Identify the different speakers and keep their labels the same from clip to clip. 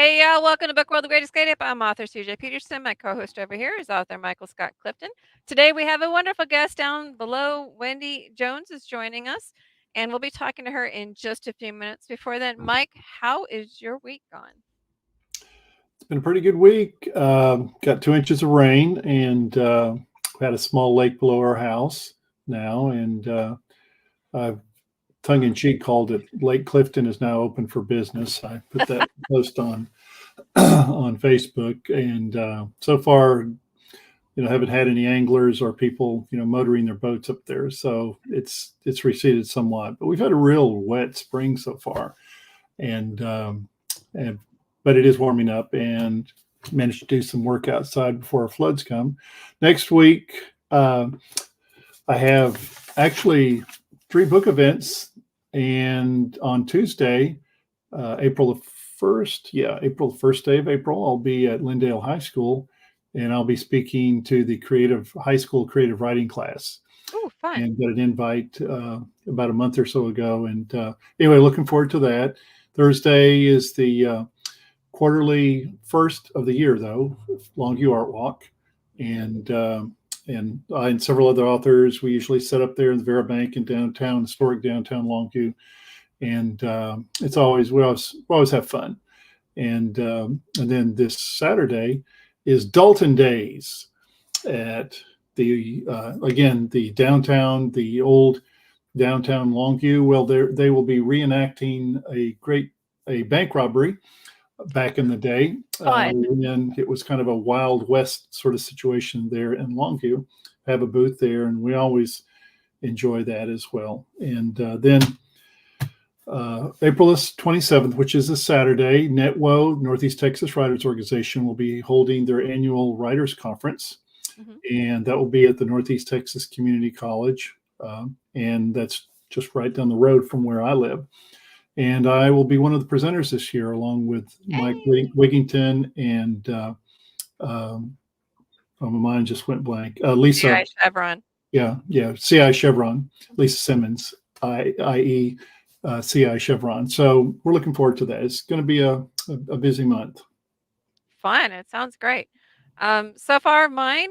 Speaker 1: Hey, welcome to Book World, the Greatest Escape. I'm author CJ Peterson. My co-host over here is author Michael Scott Clifton. Today we have a wonderful guest down below. Wendy Jones is joining us, and we'll be talking to her in just a few minutes. Before then, Mike, how is your week gone?
Speaker 2: It's been a pretty good week. Got 2 inches of rain, and we had a small lake below our house now, and I've tongue-in-cheek called it Lake Clifton is now open for business. I put that post on on Facebook, and so far, haven't had any anglers or people, motoring their boats up there. So it's receded somewhat, but we've had a real wet spring so far, and and but it is warming up, and managed to do some work outside before our floods come. Next week, I have actually 3 book events, and on Tuesday, April the 1st, April the 1st day of April, I'll be at Lindale High School, and I'll be speaking to the high school creative writing class.
Speaker 1: Oh, fun.
Speaker 2: And got an invite about a month or so ago. And anyway, looking forward to that. Thursday is the quarterly first of the year, though, Longview Art Walk. And I and several other authors, we usually set up there in the Vera Bank in historic downtown Longview. And we always have fun. And then this Saturday is Dalton Days at the old downtown Longview. Well, they will be reenacting a bank robbery back in the day. And it was kind of a Wild West sort of situation there in Longview. Have a booth there, and we always enjoy that as well. And then April 27th, which is a Saturday, NetWo, Northeast Texas Writers Organization, will be holding their annual Writers Conference. Mm-hmm. And that will be at the Northeast Texas Community College. And that's just right down the road from where I live. And I will be one of the presenters this year, along with Mike Wigington and my mind just went blank. Lisa.
Speaker 1: C.I. Chevron.
Speaker 2: Yeah. C.I. Chevron. Lisa Simmons, i.e. C.I. Chevron. So we're looking forward to that. It's going to be a busy month.
Speaker 1: Fun. It sounds great. So far, mine,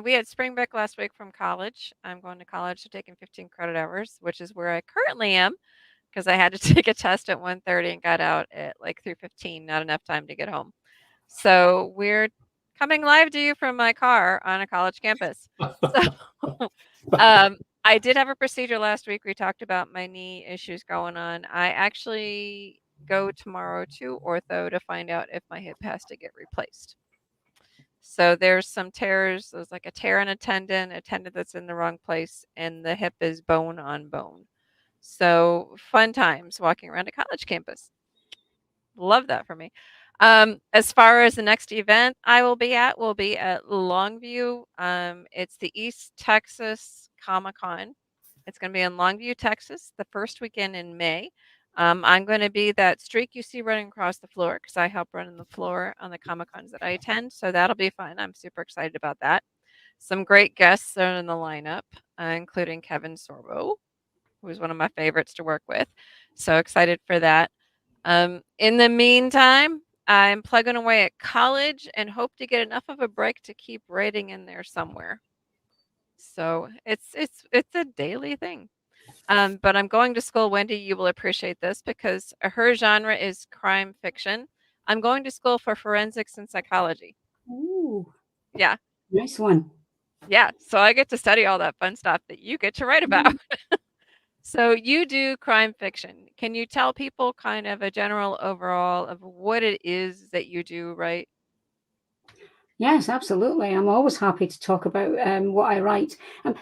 Speaker 1: we had spring break last week from college. I'm going to college, so taking 15 credit hours, which is where I currently am, because I had to take a test at 1:30 and got out at like 3:15, not enough time to get home. So we're coming live to you from my car on a college campus. So, I did have a procedure last week. We talked about my knee issues going on. I actually go tomorrow to ortho to find out if my hip has to get replaced. So there's some tears. There's like a tear in a tendon that's in the wrong place, and the hip is bone on bone. So fun times walking around a college campus. Love that for me. As far as the next event I will be at Longview. It's the East Texas Comic-Con. It's going to be in Longview, Texas, the first weekend in May. I'm going to be that streak you see running across the floor, because I help run the floor on the Comic-Cons that I attend. So that'll be fun. I'm super excited about that. Some great guests are in the lineup, including Kevin Sorbo, who's one of my favorites to work with. So excited for that. In the meantime, I'm plugging away at college and hope to get enough of a break to keep writing in there somewhere. So it's a daily thing. But I'm going to school, Wendy, you will appreciate this, because her genre is crime fiction. I'm going to school for forensics and psychology.
Speaker 3: Ooh.
Speaker 1: Yeah.
Speaker 3: Nice one.
Speaker 1: Yeah. So I get to study all that fun stuff that you get to write about. So you do crime fiction. Can you tell people kind of a general overall of what it is that you do, right?
Speaker 3: Yes, absolutely. I'm always happy to talk about what I write.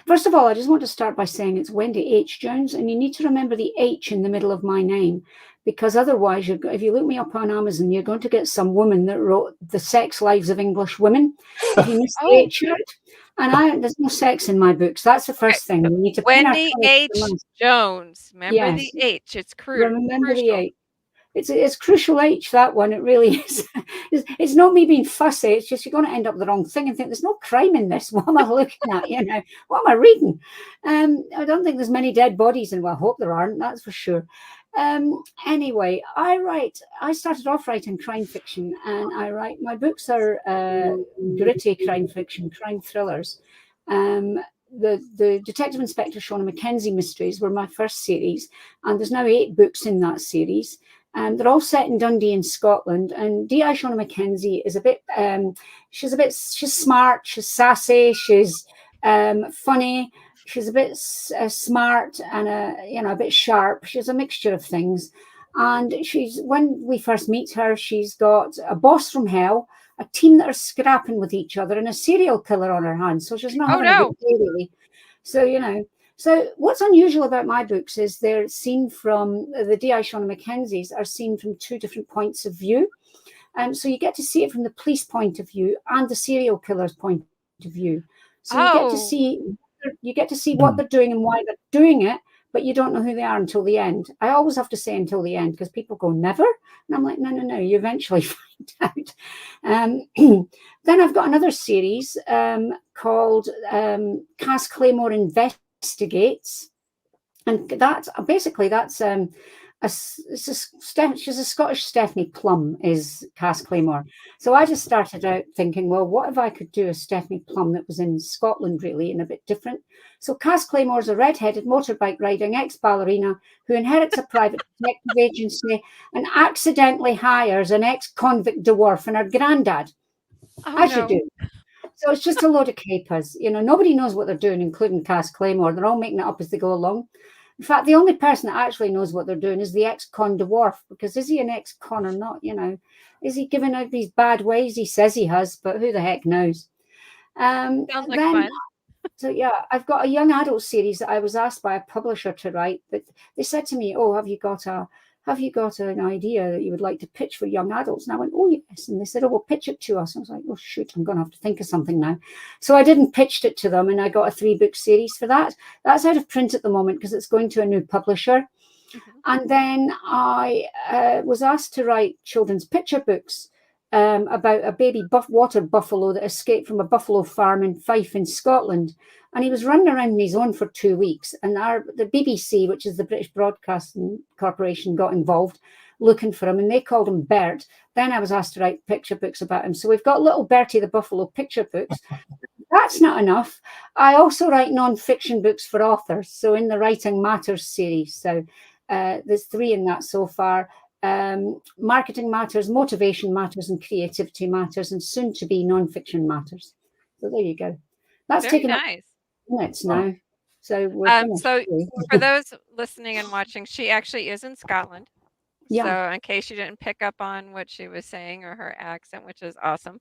Speaker 3: First of all, I just want to start by saying it's Wendy H. Jones, and you need to remember the H in the middle of my name, because otherwise, if you look me up on Amazon, you're going to get some woman that wrote The Sex Lives of English Women. If you miss the H out, and there's no sex in my books. That's the first thing. We need to
Speaker 1: Wendy H. Jones. Remember the H. It's crucial.
Speaker 3: Remember the H. It's crucial H, that one. It really is. It's not me being fussy. It's just you're going to end up with the wrong thing and think there's no crime in this. What am I looking at? What am I reading? I don't think there's many dead bodies, and well, I hope there aren't. That's for sure. Anyway, I started off writing crime fiction, and my books are gritty crime fiction, crime thrillers. Um, the Detective Inspector Shauna Mackenzie mysteries were my first series, and there's now 8 books in that series. They're all set in Dundee in Scotland, and D.I. Shauna Mackenzie is a bit, she's smart, she's sassy, she's funny, she's a bit smart and a bit sharp. She's a mixture of things. And when we first meet her, she's got a boss from hell, a team that are scrapping with each other, and a serial killer on her hands. So she's not
Speaker 1: Oh
Speaker 3: having a
Speaker 1: no.
Speaker 3: good day, really. So, so what's unusual about my books is they're seen from the D.I. Shauna Mackenzies are seen from 2 different points of view. So you get to see it from the police point of view and the serial killer's point of view. So
Speaker 1: Oh,
Speaker 3: you get to see what they're doing and why they're doing it, but you don't know who they are until the end. I always have to say until the end because people go, never? And I'm like, no, you eventually find out. Then I've got another series called Cass Claymore Investigates. And that's she's a Scottish Stephanie Plum, is Cass Claymore. So I just started out thinking, well, what if I could do a Stephanie Plum that was in Scotland, really, and a bit different? So Cass Claymore is a red-headed motorbike riding ex-ballerina who inherits a private detective agency and accidentally hires an ex-convict dwarf and her granddad,
Speaker 1: oh
Speaker 3: as you
Speaker 1: no.
Speaker 3: do. So it's just a load of capers. Nobody knows what they're doing, including Cass Claymore. They're all making it up as they go along. In fact, the only person that actually knows what they're doing is the ex-con dwarf, because is he an ex-con or not? Is he giving out these bad ways? He says he has, but who the heck knows?
Speaker 1: Sounds like
Speaker 3: Then,
Speaker 1: fun.
Speaker 3: so yeah, I've got a young adult series that I was asked by a publisher to write, but they said to me, "Oh, have you got an idea that you would like to pitch for young adults?" And I went, "Oh, yes." And they said, "Oh, well, pitch it to us." I was like, "Oh, shoot, I'm going to have to think of something now." So I didn't pitch it to them, and I got a 3-book series for that. That's out of print at the moment because it's going to a new publisher.
Speaker 1: Mhm.
Speaker 3: And then I was asked to write children's picture books about a baby water buffalo that escaped from a buffalo farm in Fife in Scotland. And he was running around on his own for 2 weeks. And the BBC, which is the British Broadcasting Corporation, got involved looking for him, and they called him Bert. Then I was asked to write picture books about him. So we've got little Bertie the Buffalo picture books. That's not enough. I also write non-fiction books for authors. So in the Writing Matters series. So there's 3 in that so far. Marketing matters, motivation matters, and creativity matters, and soon to be non-fiction matters. So there you go. That's
Speaker 1: Very
Speaker 3: taken up
Speaker 1: nice.
Speaker 3: minutes now. So we're finished.
Speaker 1: So for those listening and watching, she actually is in Scotland.
Speaker 3: Yeah.
Speaker 1: So in case you didn't pick up on what she was saying or her accent, which is awesome.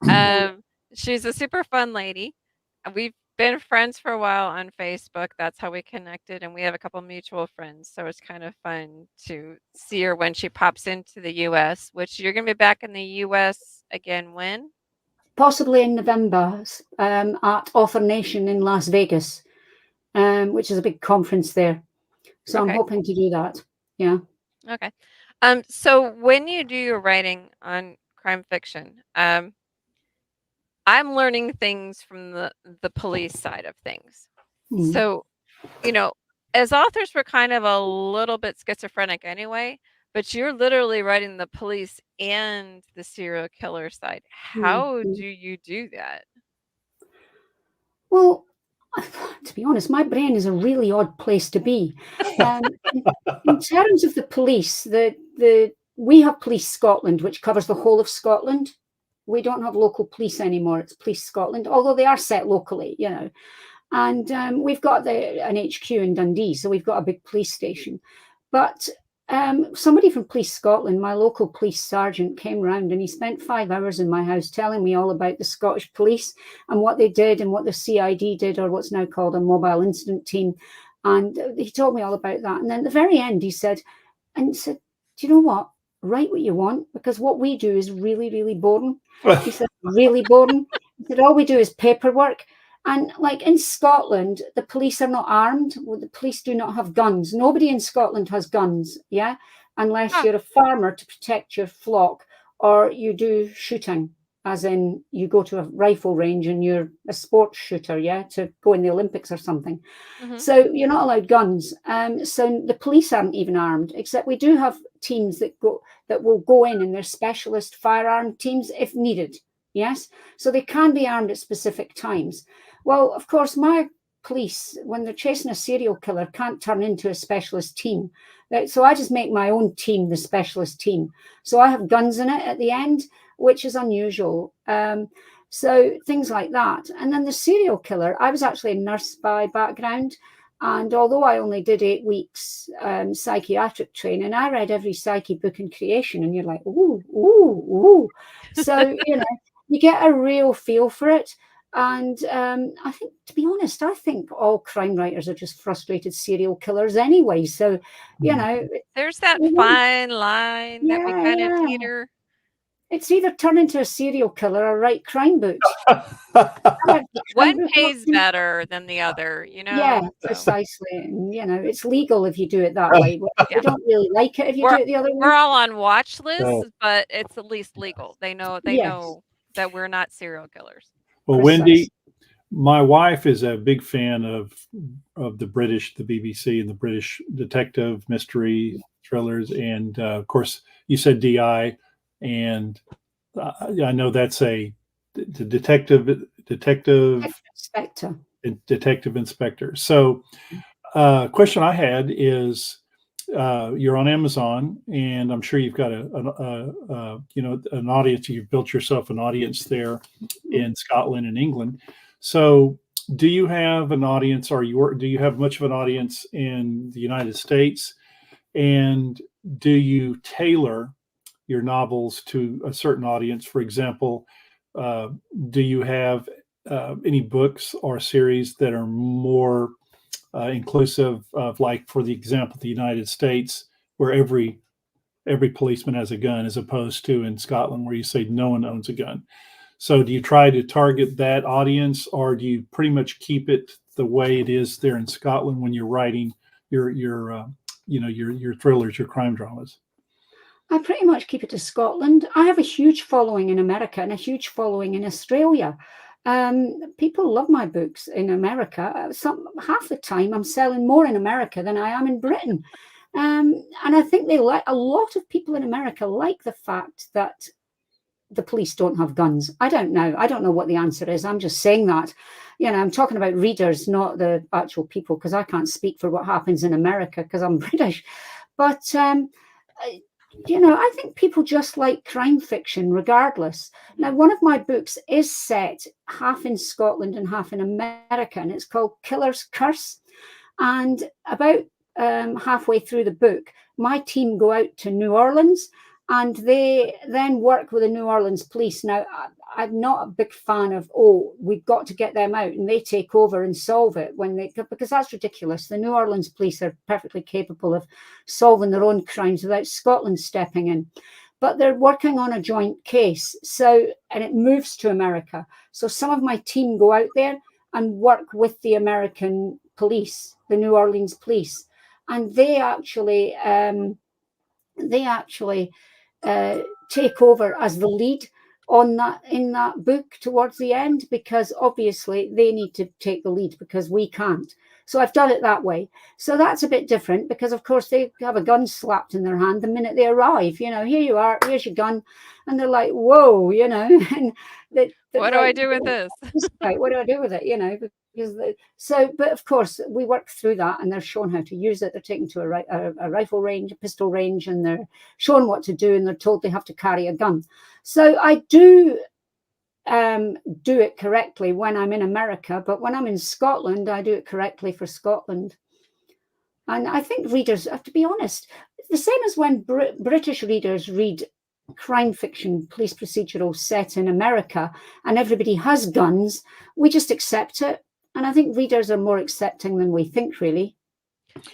Speaker 3: Yeah.
Speaker 1: She's a super fun lady. We've been friends for a while on Facebook. That's how we connected, and we have a couple mutual friends. So it's kind of fun to see her when she pops into the US, which you're going to be back in the US again when?
Speaker 3: Possibly in November at Author Nation in Las Vegas, which is a big conference there. So I'm
Speaker 1: Okay.
Speaker 3: hoping to do that. Yeah.
Speaker 1: Okay. So when you do your writing on crime fiction, I'm learning things from the police side of things.
Speaker 3: Mm.
Speaker 1: So, you know, as authors, we're kind of a little bit schizophrenic anyway, but you're literally writing the police and the serial killer side. How
Speaker 3: Mm.
Speaker 1: do you do that?
Speaker 3: Well, to be honest, my brain is a really odd place to be. In terms of the police, we have Police Scotland, which covers the whole of Scotland. We don't have local police anymore. It's Police Scotland, although they are set locally. And we've got an HQ in Dundee, so we've got a big police station. But somebody from Police Scotland, my local police sergeant, came round and he spent 5 hours in my house telling me all about the Scottish police and what they did and what the CID did, or what's now called a mobile incident team. And he told me all about that. And then at the very end, he said, do you know what? Write what you want, because what we do is really, really boring. He said, really boring. He said, all we do is paperwork. And like in Scotland, the police are not armed. Well, the police do not have guns. Nobody in Scotland has guns, yeah, unless
Speaker 1: Oh,
Speaker 3: you're a farmer to protect your flock or you do shooting. as in you go to a rifle range and you're a sports shooter, yeah, to go in the Olympics or something.
Speaker 1: Hmm.
Speaker 3: So you're not allowed guns. So the police aren't even armed, except we do have teams that will go in, and they're specialist firearm teams if needed. Yes, so they can be armed at specific times. Well, of course, my police, when they're chasing a serial killer, can't turn into a specialist team. So I just make my own team the specialist team. So I have guns in it at the end, which is unusual. So things like that. And then the serial killer, I was actually a nurse by background. And although I only did 8 weeks psychiatric training, I read every psyche book in creation. And you're like, ooh, ooh, ooh. So, you get a real feel for it. And I think, to be honest, I think all crime writers are just frustrated serial killers anyway. So,
Speaker 1: There's that fine line that we kind of
Speaker 3: yeah.
Speaker 1: teeter.
Speaker 3: It's either turn into a serial killer or write crime books.
Speaker 1: One pays better than the other,
Speaker 3: Yeah,
Speaker 1: so.
Speaker 3: precisely. And, it's legal if you do it that way. But
Speaker 1: Yeah.
Speaker 3: we don't really like it if you do it the other
Speaker 1: We're
Speaker 3: way.
Speaker 1: all on watch lists,
Speaker 2: Oh.
Speaker 1: but it's at least legal. They know
Speaker 3: Yes.
Speaker 1: that we're not serial killers.
Speaker 2: Well,
Speaker 3: Precise.
Speaker 2: Wendy, my wife is a big fan of the BBC, and the British detective mystery thrillers, and of course, you said DI, and I know that's the detective
Speaker 3: Inspector.
Speaker 2: detective inspector. So, question I had is, you're on Amazon, and I'm sure you've got an audience. You've built yourself an audience there in Scotland and England. So, do you have an audience, or do you have much of an audience in the United States? And do you tailor your novels to a certain audience? For example, do you have any books or series that are more inclusive of, like, for the example, the United States, where every policeman has a gun, as opposed to in Scotland, where you say no one owns a gun? So do you try to target that audience, or do you pretty much keep it the way it is there in Scotland when you're writing your thrillers, your crime dramas?
Speaker 3: I pretty much keep it to Scotland. I have a huge following in America and a huge following in Australia. People love my books in America. Half the time I'm selling more in America than I am in Britain. And I think a lot of people in America like the fact that the police don't have guns. I don't know. I don't know what the answer is. I'm just saying that. I'm talking about readers, not the actual people, because I can't speak for what happens in America because I'm British. But I think people just like crime fiction regardless. Now, one of my books is set half in Scotland and half in America, and it's called Killer's Curse. And about halfway through the book, my team go out to New Orleans, and they then work with the New Orleans police. Now, I'm not a big fan of, we've got to get them out and they take over and solve it because that's ridiculous. The New Orleans police are perfectly capable of solving their own crimes without Scotland stepping in. But they're working on a joint case. And it moves to America. So some of my team go out there and work with the American police, the New Orleans police. And they actually take over as the lead in that book towards the end, because obviously they need to take the lead because we can't. So I've done it that way. So that's a bit different because, of course, they have a gun slapped in their hand the minute they arrive. Here you are, here's your gun. And they're like, whoa, and
Speaker 1: What do I do with this?
Speaker 3: What do I do with it? But of course, we work through that, and they're shown how to use it. They're taken to a rifle range, a pistol range, and they're shown what to do, and they're told they have to carry a gun. So I do it correctly when I'm in America, but when I'm in Scotland, I do it correctly for Scotland. And I think readers have to be honest. The same as when British readers read crime fiction, police procedural set in America, and everybody has guns, we just accept it. And I think readers are more accepting than we think, really.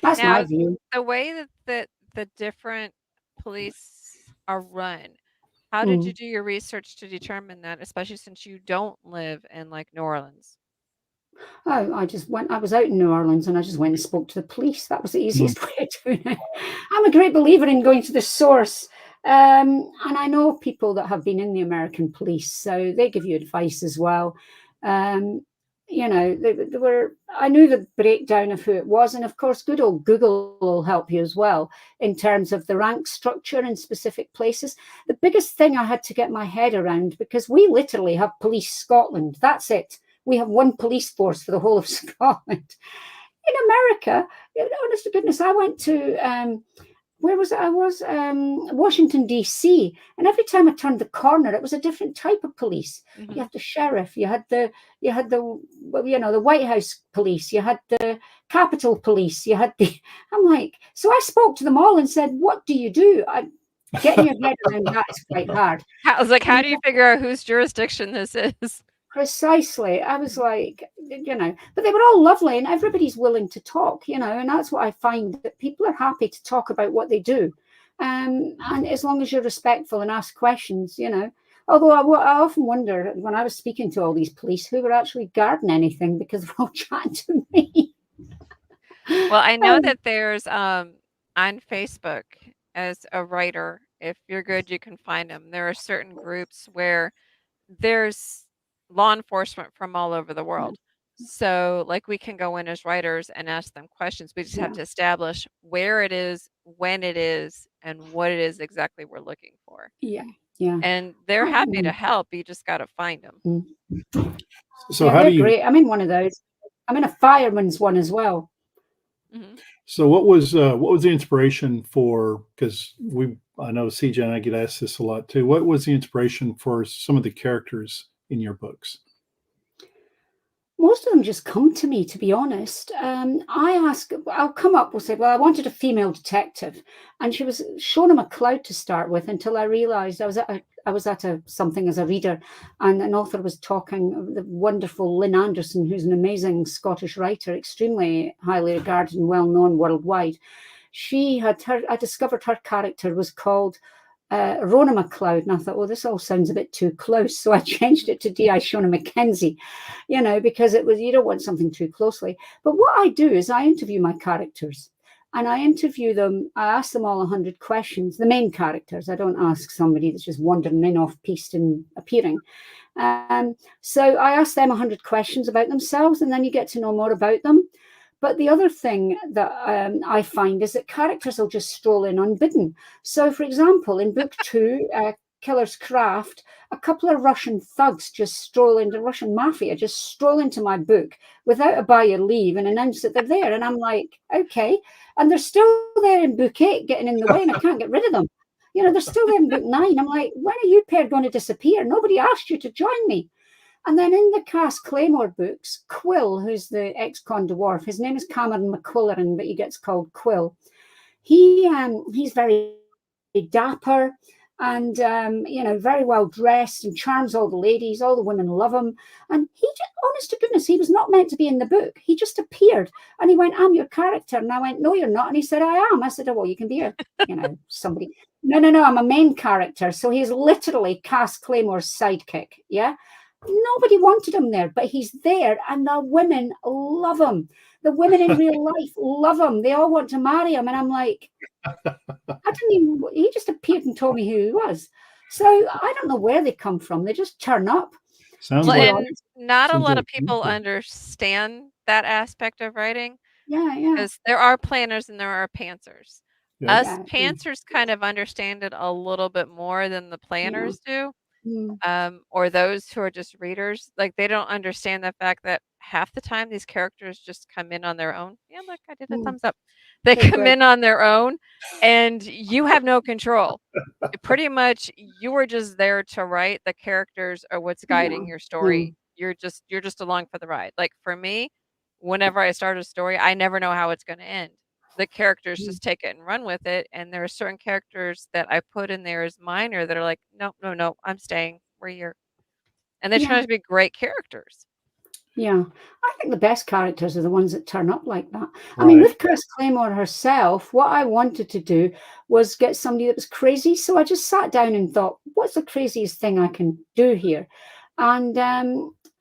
Speaker 3: That's my view.
Speaker 1: The way that the different police are run, how did you do your research to determine that, especially since you don't live in, like, New Orleans?
Speaker 3: I was out in New Orleans and I just went and spoke to the police. That was the easiest way of doing it. I'm a great believer in going to the source. And I know people that have been in the American police, so they give you advice as well. Um, they were. I knew the breakdown of who it was, and of course, good old Google will help you as well in terms of the rank structure in specific places. The biggest thing I had to get my head around, because we literally have Police Scotland. That's it. We have one police force for the whole of Scotland. In America, honest to goodness, I went to where was it? I was Washington D.C. And every time I turned the corner, it was a different type of police. You
Speaker 1: Hmm.
Speaker 3: had the sheriff, you had the the White House police, you had the Capitol police, you had the. I'm like, so I spoke to them all and said, "What do you do?" Getting your head around that is quite hard.
Speaker 1: I was like, how
Speaker 3: And
Speaker 1: do you figure out whose jurisdiction this is?
Speaker 3: precisely. I was like, but they were all lovely and everybody's willing to talk, and that's what I find, that people are happy to talk about what they do. And as long as you're respectful and ask questions, Although I often wonder when I was speaking to all these police who were actually guarding anything, because they're all chatting to me.
Speaker 1: Well, I know
Speaker 3: um,
Speaker 1: that there's on Facebook as a writer, if you're good, you can find them. There are certain groups where there's law enforcement from all over the world. So, like, we can go in as writers and ask them questions. We just have
Speaker 3: yeah,
Speaker 1: to establish where it is, when it is, and what it is exactly we're looking for.
Speaker 3: yeah, yeah.
Speaker 1: And they're happy to help. You just got to find them.
Speaker 3: Mm.
Speaker 2: So
Speaker 3: Yeah,
Speaker 2: how do
Speaker 3: they're
Speaker 2: you?
Speaker 3: great. I'm in one of those. I'm in a fireman's one as well.
Speaker 1: Hmm.
Speaker 2: So what was the inspiration for? Because I know CJ and I get asked this a lot too. What was the inspiration for some of the characters in your books?
Speaker 3: Most of them just come to me, to be honest. I'll come up, we'll say, well, I wanted a female detective. And she was Shona McLeod to start with, until I realized I was at something as a reader, and an author was talking, the wonderful Lynn Anderson, who's an amazing Scottish writer, extremely highly regarded and well known worldwide. I discovered her character was called Rona McLeod, and I thought, well, this all sounds a bit too close, so I changed it to D.I. Shona Mackenzie, because it was, you don't want something too closely. But what I do is I interview my characters, and I interview them. I ask them all 100 questions. The main characters. I don't ask somebody that's just wandering in off piste and appearing. So I ask them 100 questions about themselves, and then you get to know more about them. But the other thing that I find is that characters will just stroll in unbidden. So, for example, in book 2, Killer's Craft, a couple of Russian thugs just stroll into Russian mafia, just stroll into my book without a by your leave and announce that they're there. And I'm like, okay. And they're still there in book 8, getting in the way, and I can't get rid of them. They're still there in book 9. I'm like, when are you pair going to disappear? Nobody asked you to join me. And then in the Cass Claymore books, Quill, who's the ex-con dwarf, his name is Cameron McQuilleran, but he gets called Quill. He's very dapper and very well dressed and charms all the ladies. All the women love him. And he just, honest to goodness, he was not meant to be in the book. He just appeared and he went, "I'm your character." And I went, "No, you're not." And he said, "I am." I said, "Oh, well, you can be somebody." No, no, no, I'm a main character. So he's literally Cass Claymore's sidekick. Yeah. Nobody wanted him there, but he's there, and the women love him. The women in real life love him. They all want to marry him. And I'm like, I didn't even, he just appeared and told me who he was. So I don't know where they come from. They just turn up.
Speaker 2: Sounds
Speaker 3: To
Speaker 1: Well,
Speaker 3: be
Speaker 2: like
Speaker 1: and
Speaker 3: honest.
Speaker 1: not a
Speaker 2: sounds
Speaker 1: lot
Speaker 2: like
Speaker 1: of people understand that aspect of writing
Speaker 3: Yeah, yeah,
Speaker 1: because there are planners and there are pantsers.
Speaker 2: yeah.
Speaker 1: Us
Speaker 3: yeah, yeah.
Speaker 1: pantsers kind of understand it a little bit more than the
Speaker 3: Yeah.
Speaker 1: planners do.
Speaker 3: Mm,
Speaker 1: Or those who are just readers, like they don't understand the fact that half the time these characters just come in on their own. Yeah, look, I did a
Speaker 3: mm.
Speaker 1: thumbs up. They
Speaker 3: Great,
Speaker 1: come
Speaker 3: great.
Speaker 1: in on their own, and you have no control. Pretty much, you are just there to write. The characters are what's
Speaker 3: Yeah,
Speaker 1: guiding your
Speaker 3: yeah,
Speaker 1: story. You're just along for the ride. Like for me, whenever I start a story, I never know how it's going to end. The characters
Speaker 3: mm,
Speaker 1: just take it and run with it, and there are certain characters that I put in there as minor that are like, "No, no, no, I'm staying. We're here." And they turn
Speaker 3: yeah.
Speaker 1: out to be great characters.
Speaker 3: Yeah, I think the best characters are the ones that turn up like that. I mean,
Speaker 2: Right.
Speaker 3: with Chris Claymore herself, what I wanted to do was get somebody that was crazy. So I just sat down and thought, what's the craziest thing I can do here? And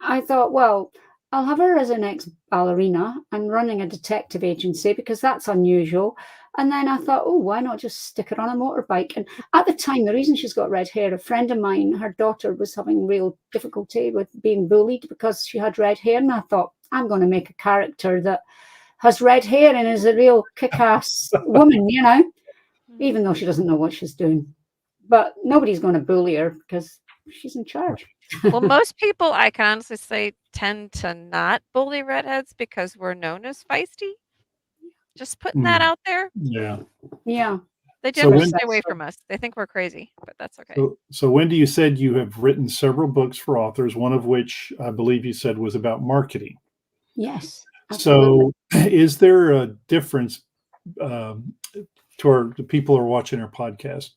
Speaker 3: I thought, well, I'll have her as an ex-ballerina and running a detective agency because that's unusual. And then I thought, oh, why not just stick her on a motorbike? And at the time, the reason she's got red hair, a friend of mine, her daughter was having real difficulty with being bullied because she had red hair. And I thought, I'm going to make a character that has red hair and is a real kick-ass woman, even though she doesn't know what she's doing. But nobody's going to bully her because she's in charge.
Speaker 1: Well, most people, I can honestly say, tend to not bully redheads because we're known as feisty. Just putting that out there.
Speaker 2: Yeah.
Speaker 3: Yeah.
Speaker 1: They
Speaker 2: So
Speaker 1: generally
Speaker 2: when
Speaker 1: stay away from us. They think we're crazy, but that's okay.
Speaker 2: so Wendy, you said you have written several books for authors, one of which I believe you said was about marketing.
Speaker 3: Yes. Absolutely.
Speaker 2: So is there a difference to the people who are watching our podcast?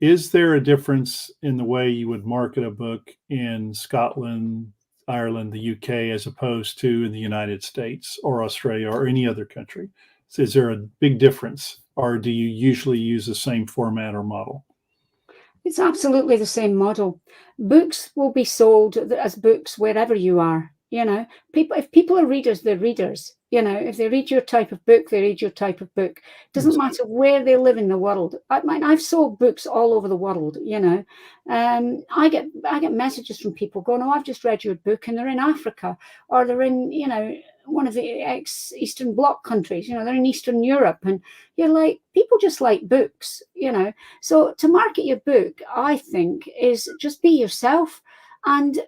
Speaker 2: Is there a difference in the way you would market a book in Scotland, Ireland, the UK, as opposed to in the United States or Australia or any other country? So is there a big difference, or do you usually use the same format or model?
Speaker 3: It's absolutely the same model. Books will be sold as books wherever you are. If people are readers, they're readers. If they read your type of book, they read your type of book. Doesn't matter where they live in the world. I've sold books all over the world. I get messages from people going, "Oh, I've just read your book," and they're in Africa or they're in one of the ex-Eastern Bloc countries. They're in Eastern Europe, and you're like, people just like books. So to market your book, I think, is just be yourself, and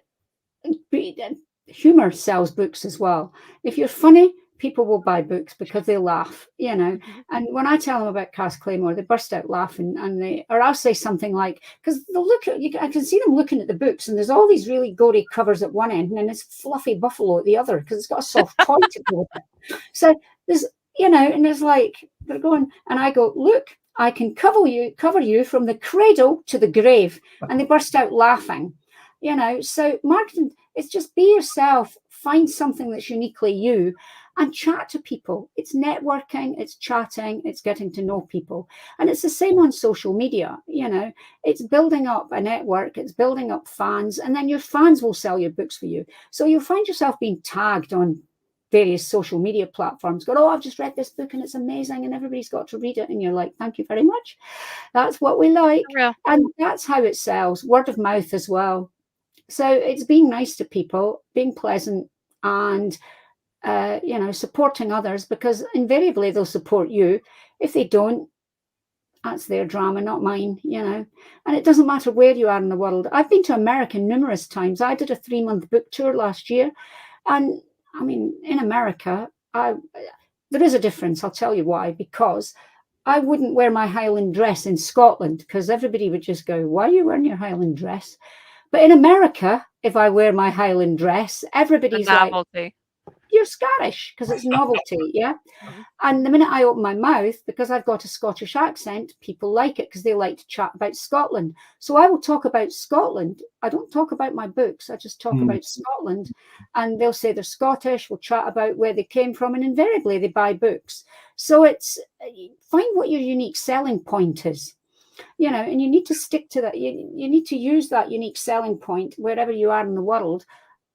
Speaker 3: humor sells books as well. If you're funny, people will buy books because they laugh, And when I tell them about Cass Claymore, they burst out laughing, or I'll say something like, because they'll look at I can see them looking at the books, and there's all these really gory covers at one end, and then this fluffy buffalo at the other because it's got a soft toy to go with it. So there's, and there's like they're going, and I go, look, I can cover you from the cradle to the grave, and they burst out laughing. So marketing, it's just be yourself, find something that's uniquely you, and chat to people. It's networking, it's chatting, it's getting to know people. And it's the same on social media. It's building up a network, it's building up fans, and then your fans will sell your books for you. So you'll find yourself being tagged on various social media platforms. Go, "Oh, I've just read this book and it's amazing and everybody's got to read it." And you're like, "Thank you very much. That's what we like." And that's how it sells. Word of mouth as well. So it's being nice to people, being pleasant, and supporting others, because invariably they'll support you. If they don't, that's their drama, not mine. And it doesn't matter where you are in the world. I've been to America numerous times. I did a 3-month book tour last year, and I mean, in America, there is a difference. I'll tell you why. Because I wouldn't wear my Highland dress in Scotland because everybody would just go, "Why are you wearing your Highland dress?" But in America, if I wear my Highland dress, everybody's like, "You're Scottish," because it's novelty, yeah?
Speaker 1: Mm-hmm.
Speaker 3: And the minute I open my mouth, because I've got a Scottish accent, people like it because they like to chat about Scotland. So I will talk about Scotland. I don't talk about my books. I just talk about Scotland. And they'll say they're Scottish. We'll chat about where they came from. And invariably, they buy books. So it's find what your unique selling point is. And you need to stick to that. You need to use that unique selling point wherever you are in the world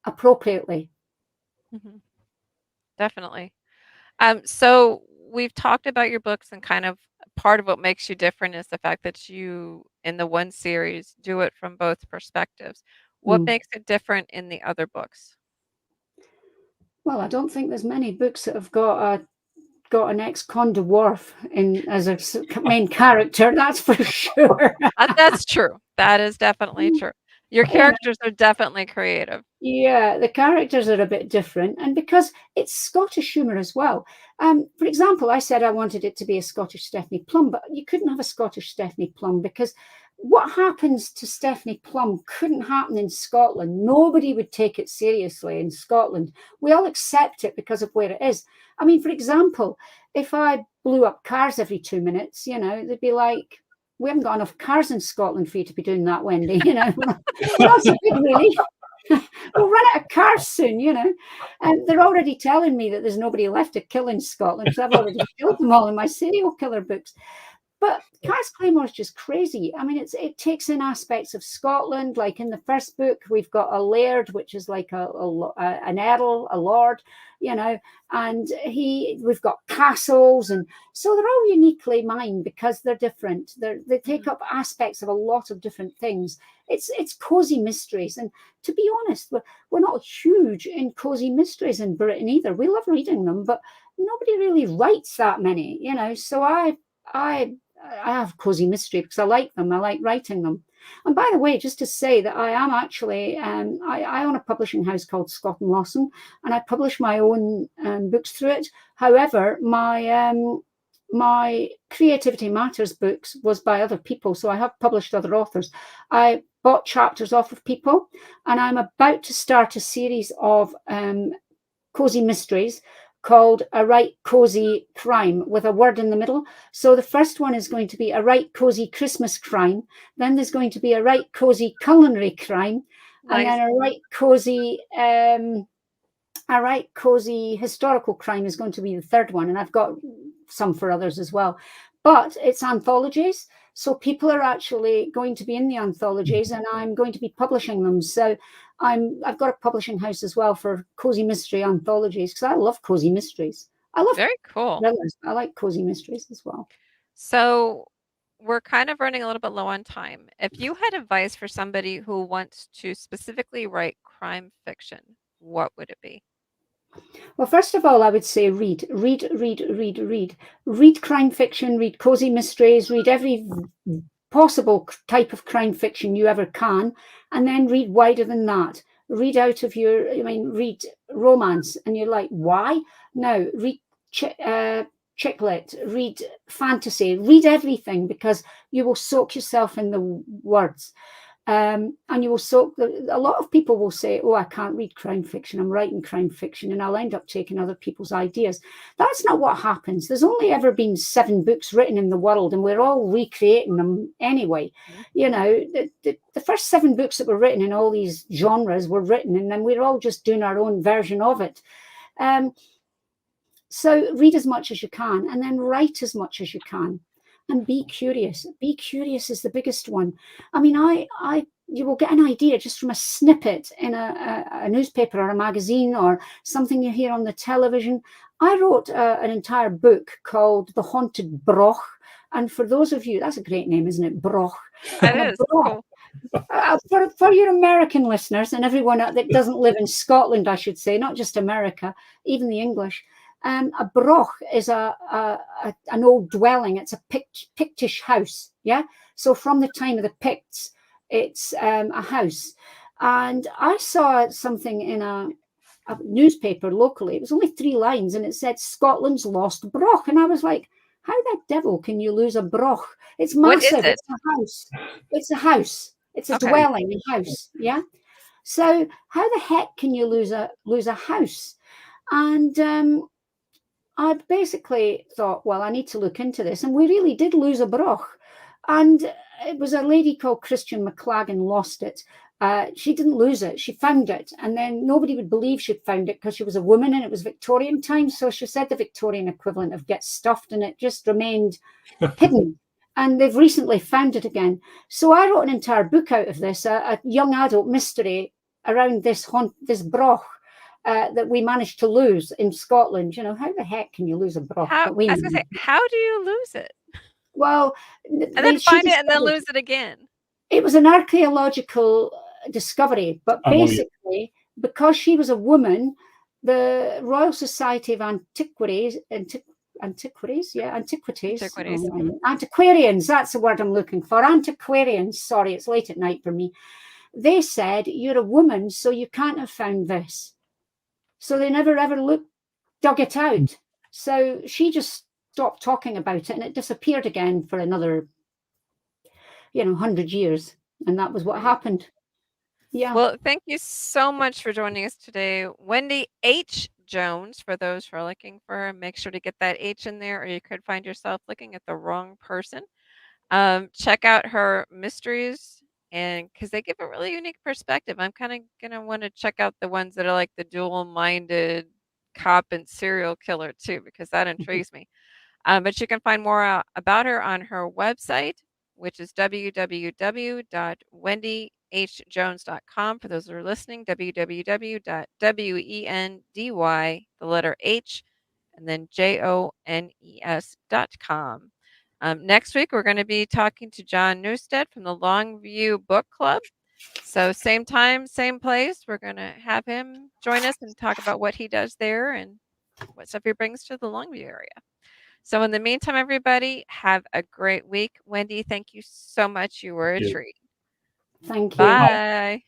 Speaker 3: appropriately.
Speaker 1: Mm-hmm. Definitely. So we've talked about your books, and kind of part of what makes you different is the fact that you, in the one series, do it from both perspectives. What makes it different in the other books?
Speaker 3: Well, I don't think there's many books that have got an ex-con dwarf as a main character. That's for sure.
Speaker 1: That's true. That is definitely true. Your characters are definitely creative.
Speaker 3: Yeah, the characters are a bit different, and because it's Scottish humour as well. For example, I said I wanted it to be a Scottish Stephanie Plum, but you couldn't have a Scottish Stephanie Plum because what happens to Stephanie Plum couldn't happen in Scotland. Nobody would take it seriously in Scotland. We all accept it because of where it is. I mean, for example, if I blew up cars every 2 minutes, they'd be like, "We haven't got enough cars in Scotland for you to be doing that, Wendy." That's a big relief. We'll run out of cars soon, And they're already telling me that there's nobody left to kill in Scotland because I've already killed them all in my serial killer books. But Cass Claymore is just crazy. I mean, it takes in aspects of Scotland. Like in the first book, we've got a laird, which is like an earl, a lord, you know, and we've got castles, and so they're all uniquely mine because they're different. They take up aspects of a lot of different things. It's cozy mysteries, and to be honest, we're not huge in cozy mysteries in Britain either. We love reading them, but nobody really writes that many, you know. So I I have cozy mystery because I like them. I like writing them. And by the way, just to say that I am actually, I own a publishing house called Scott and Lawson, and I publish my own books through it. However, my Creativity Matters books was by other people, so I have published other authors. I bought chapters off of people, and I'm about to start a series of cozy mysteries called A Right Cozy Crime with a word in the middle. So the first one is going to be A Right Cozy Christmas Crime. Then there's going to be A Right Cozy Culinary Crime. And
Speaker 1: Nice.
Speaker 3: then a right cozy historical crime is going to be the third one. And I've got some for others as well. But it's anthologies. So people are actually going to be in the anthologies, and I'm going to be publishing them. So I've got a publishing house as well for cozy mystery anthologies because I love cozy mysteries. I love
Speaker 1: Very cool.
Speaker 3: thrillers. I like cozy mysteries as well.
Speaker 1: So we're kind of running a little bit low on time. If you had advice for somebody who wants to specifically write crime fiction, what would it be?
Speaker 3: Well, first of all, I would say read crime fiction, read cozy mysteries, read every possible type of crime fiction you ever can, and then read wider than that. Read out of read romance, and you're like, why? No, read chick lit, read fantasy, read everything because you will soak yourself in the words. And you will soak a lot of people will say, oh, I can't read crime fiction, I'm writing crime fiction, and I'll end up taking other people's ideas. That's not what happens. There's only ever been 7 books written in the world, and we're all recreating them anyway. You know, the first 7 books that were written in all these genres were written, and then we're all just doing our own version of it. So read as much as you can, and then write as much as you can, and be curious. Be curious is the biggest one. I mean, you will get an idea just from a snippet in a newspaper or a magazine or something you hear on the television. I wrote an entire book called The Haunted Broch. And for those of you, that's a great name, isn't it? Broch.
Speaker 1: It
Speaker 3: And a
Speaker 1: is
Speaker 3: broch,
Speaker 1: cool.
Speaker 3: for your American listeners and everyone that doesn't live in Scotland, I should say, not just America, even the English. A broch is an old dwelling. It's a Pictish house. Yeah. So from the time of the Picts, it's a house. And I saw something in a newspaper locally. It was only 3 lines, and it said Scotland's lost broch. And I was like, how the devil can you lose a broch? It's
Speaker 1: What is
Speaker 3: massive.
Speaker 1: it?
Speaker 3: It's a house. It's a house. It's a
Speaker 1: Okay.
Speaker 3: dwelling, a house. Yeah. So how the heck can you lose a house? And I basically thought, well, I need to look into this. And we really did lose a broch. And it was a lady called Christian McLagan lost it. She didn't lose it. She found it. And then nobody would believe she'd found it because she was a woman and it was Victorian times. So she said the Victorian equivalent of get stuffed, and it just remained hidden. And they've recently found it again. So I wrote an entire book out of this, a young adult mystery around this broch. That we managed to lose in Scotland. You know, how the heck can you lose a broch?
Speaker 1: How
Speaker 3: But we
Speaker 1: I was gonna say,
Speaker 3: managed.
Speaker 1: how do you lose it?
Speaker 3: Well,
Speaker 1: And then
Speaker 3: she
Speaker 1: find it and then
Speaker 3: discovered
Speaker 1: lose it again.
Speaker 3: it was an archaeological discovery, but
Speaker 2: I'm on you.
Speaker 3: basically, because she was a woman, the Royal Society of Antiquities,
Speaker 1: Antiquities. Mhm.
Speaker 3: antiquarians, that's the word I'm looking for, antiquarians, sorry, it's late at night for me. They said, you're a woman, so you can't have found this. So they never ever dug it out. So she just stopped talking about it, and it disappeared again for another, 100 years. And that was what
Speaker 1: Right.
Speaker 3: happened. Yeah.
Speaker 1: Well, thank you so much for joining us today, Wendy H. Jones. For those who are looking for her, make sure to get that H in there, or you could find yourself looking at the wrong person. Check out her mysteries, and because they give a really unique perspective. I'm kind of gonna want to check out the ones that are like the dual-minded cop and serial killer too, because that intrigues me. But you can find more about her on her website, which is www.wendyhjones.com. For those that are listening, www.wendy, the letter H, and then jones.com. Next week, we're going to be talking to John Newstead from the Longview Book Club. So same time, same place. We're going to have him join us and talk about what he does there and what stuff he brings to the Longview area. So in the meantime, everybody, have a great week. Wendy, thank you so much. You were a
Speaker 2: Yeah.
Speaker 1: treat.
Speaker 3: Thank you.
Speaker 1: Bye.